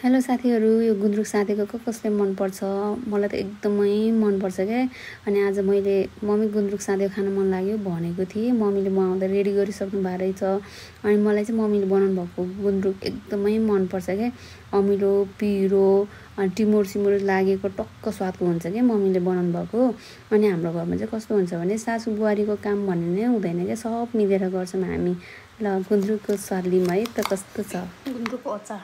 Hello साथीहरू, यो गुन्द्रुक साथीको कसले मनपर्छ? मलाई त एकदमै मनपर्छ क्या। अनि आज मैले मम्मी गुन्द्रुक साथीको खान मन लाग्यो भनेको थिएँ। मम्मीले बनाउँदा रेडी गरिसक्नु भएको रहेछ। अनि मलाई चाहिँ मम्मीले बनाउनु भएको गुन्द्रुक एकदमै मनपर्छ क्या। अमिलो पिरो अनि टिमुर सिमुर लागेको टक्क स्वादको हुन्छ क्या मम्मीले बनाउनु भएको। अनि हाम्रो घरमा चाहिँ कस्तो हुन्छ भने सासू बुहारीको काम भन्ने नै हुँदैन क्या, सब मिलेर गर्छौँ हामी। ल गुन्द्रुकको स्वाद लिऊँ है त कस्तो छ। गुन्द्रुकको अचार